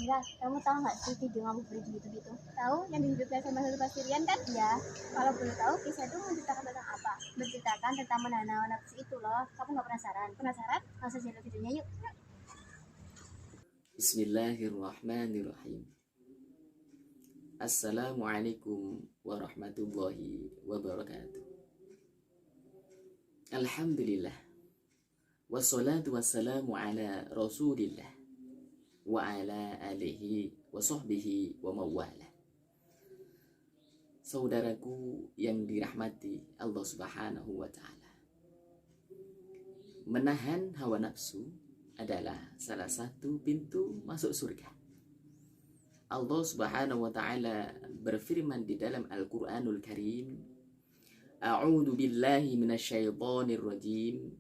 Mira, kamu tahu nggak sih video ngabuburit gitu-gitu? Tahu yang dihidupkan sama Hasan Basrian kan? Ya, kalau boleh tahu kisah itu menceritakan tentang apa? Menceritakan tentang menahan hawa nafsu itu loh. Kamu nggak penasaran? Penasaran? Langsung lihat videonya yuk. Bismillahirrahmanirrahim. Assalamualaikum warahmatullahi wabarakatuh. Alhamdulillah. Wassalatu wassalamu ala rasulillah wa ala alihi wa sahbihi wa mawala. Saudaraku yang dirahmati Allah subhanahu wa ta'ala, menahan hawa nafsu adalah salah satu pintu masuk surga. Allah subhanahu wa ta'ala berfirman di dalam Al-Quranul Karim, A'udhu billahi minasyaitonir rajim,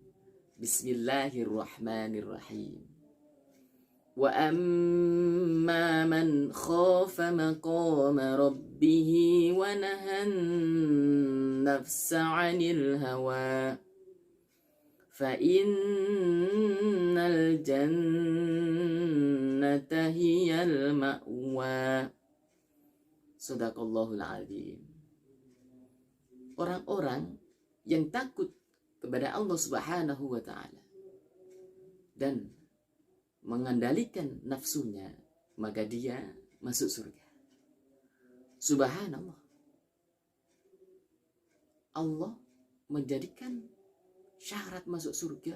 Bismillahirrahmanirrahim. Wa amma man khafa maqama rabbih wa nahan nafsa 'anil hawa fa innal jannata hiyal ma'wa. Shadaqallahul azim. Orang-orang yang takut kepada Allah Subhanahu wa ta'ala dan mengendalikan nafsunya, maka dia masuk surga. Subhanallah. Allah menjadikan syarat masuk surga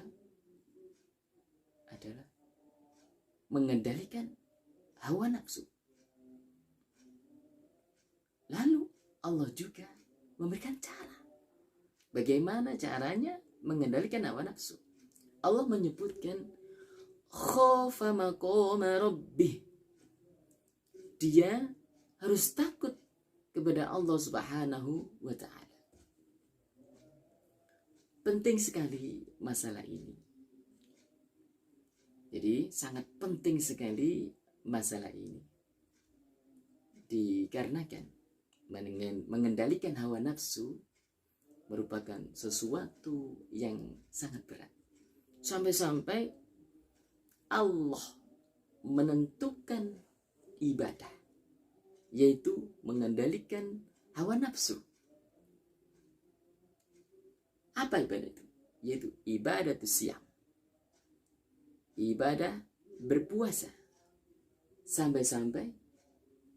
adalah mengendalikan hawa nafsu. Lalu Allah juga memberikan cara. Bagaimana caranya mengendalikan hawa nafsu? Allah menyebutkan khafa maqama rabbih. Dia harus takut kepada Allah Subhanahu wa ta'ala. Penting sekali masalah ini. Jadi sangat penting sekali masalah ini. Dikarenakan mengendalikan hawa nafsu merupakan sesuatu yang sangat berat. Sampai-sampai Allah menentukan ibadah, yaitu mengendalikan hawa nafsu. Apa ibadah itu? Yaitu ibadah siyam, ibadah berpuasa. Sampai-sampai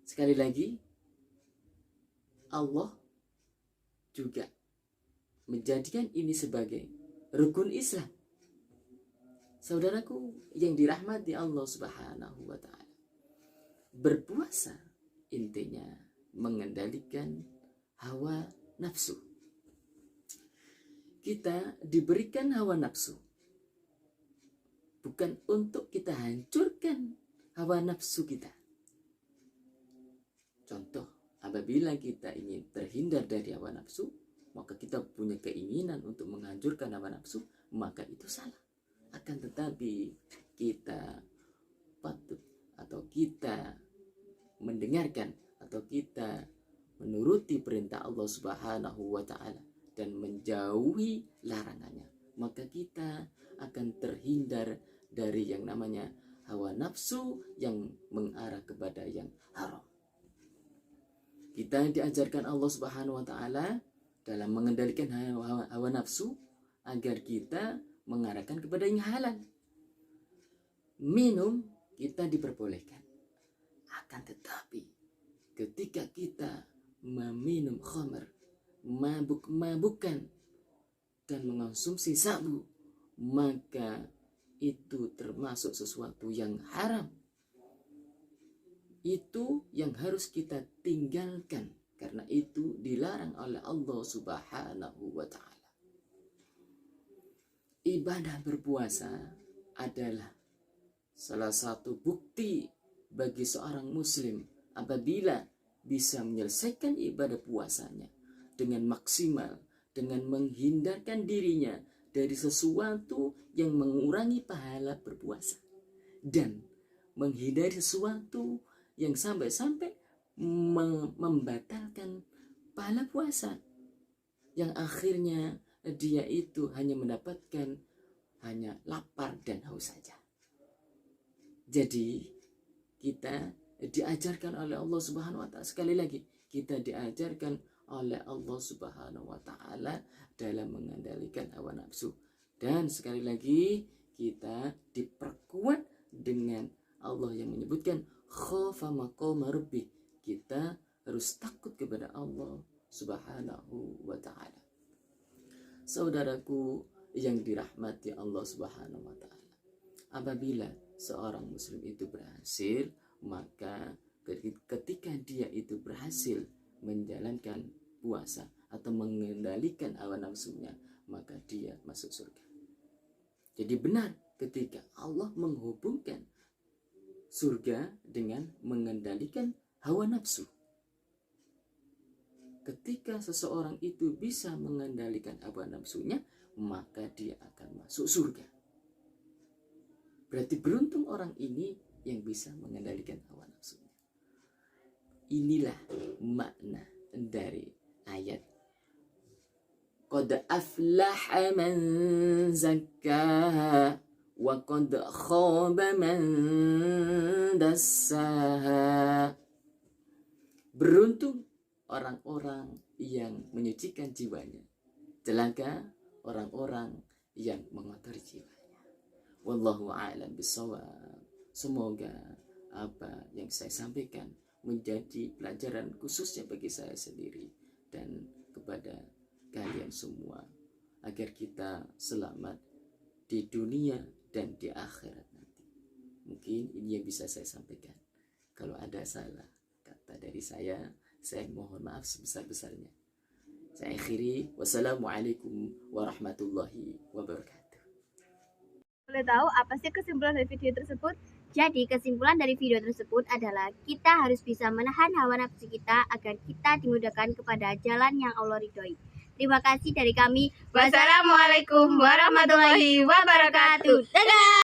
sekali lagi Allah juga menjadikan ini sebagai rukun Islam. Saudaraku yang dirahmati Allah Subhanahu wa ta'ala, berpuasa intinya mengendalikan hawa nafsu. Kita diberikan hawa nafsu bukan untuk kita hancurkan hawa nafsu kita. Contoh, apabila kita ingin terhindar dari hawa nafsu, maka kita punya keinginan untuk menghancurkan hawa nafsu, maka itu salah. Akan tetapi kita patut atau kita mendengarkan atau kita menuruti perintah Allah Subhanahu wa ta'ala dan menjauhi larangannya, maka kita akan terhindar dari yang namanya hawa nafsu yang mengarah kepada yang haram. Kita diajarkan Allah Subhanahu wa ta'ala dalam mengendalikan hawa nafsu agar kita mengarahkan kepada yang halal. Minum kita diperbolehkan. Akan tetapi ketika kita meminum khamr, mabuk-mabukan dan mengonsumsi sabu, maka itu termasuk sesuatu yang haram. Itu yang harus kita tinggalkan, karena itu dilarang oleh Allah Subhanahu wa ta'ala. Ibadah berpuasa adalah salah satu bukti bagi seorang muslim apabila bisa menyelesaikan ibadah puasanya dengan maksimal, dengan menghindarkan dirinya dari sesuatu yang mengurangi pahala berpuasa dan menghindari sesuatu yang sampai-sampai membatalkan pahala puasa, yang akhirnya dia itu hanya mendapatkan hanya lapar dan haus saja. Jadi kita diajarkan oleh Allah Subhanahu wa taala. Sekali lagi, kita diajarkan oleh Allah Subhanahu wa taala dalam mengendalikan hawa nafsu. Dan sekali lagi, kita diperkuat dengan Allah yang menyebutkan khafa maqama rabbih. Kita harus takut kepada Allah Subhanahu wa taala. Saudaraku yang dirahmati Allah Subhanahu wa taala, apabila seorang muslim itu berhasil, maka ketika dia itu berhasil menjalankan puasa atau mengendalikan hawa nafsunya, maka dia masuk surga. Jadi benar ketika Allah menghubungkan surga dengan mengendalikan hawa nafsu. Ketika seseorang itu bisa mengendalikan hawa nafsunya, maka dia akan masuk surga. Berarti beruntung orang ini yang bisa mengendalikan hawa nafsunya. Inilah makna dari ayat qad aflaha man zakkaha wa qad khaba man dassaha. Beruntung orang-orang yang menyucikan jiwanya, celaka orang-orang yang mengotori jiwanya. Wallahu a'lam bishawab. Semoga apa yang saya sampaikan menjadi pelajaran khususnya bagi saya sendiri dan kepada kalian semua, agar kita selamat di dunia dan di akhirat nanti. Mungkin ini yang bisa saya sampaikan. Kalau ada salah kata dari saya mohon maaf sebesar-besarnya. Saya akhiri. Wassalamualaikum warahmatullahi wabarakatuh. Boleh tahu apa sih kesimpulan dari video tersebut? Jadi kesimpulan dari video tersebut adalah kita harus bisa menahan hawa nafsu kita agar kita dimudahkan kepada jalan yang Allah ridhoi. Terima kasih dari kami. Wassalamualaikum warahmatullahi wabarakatuh. Dadah.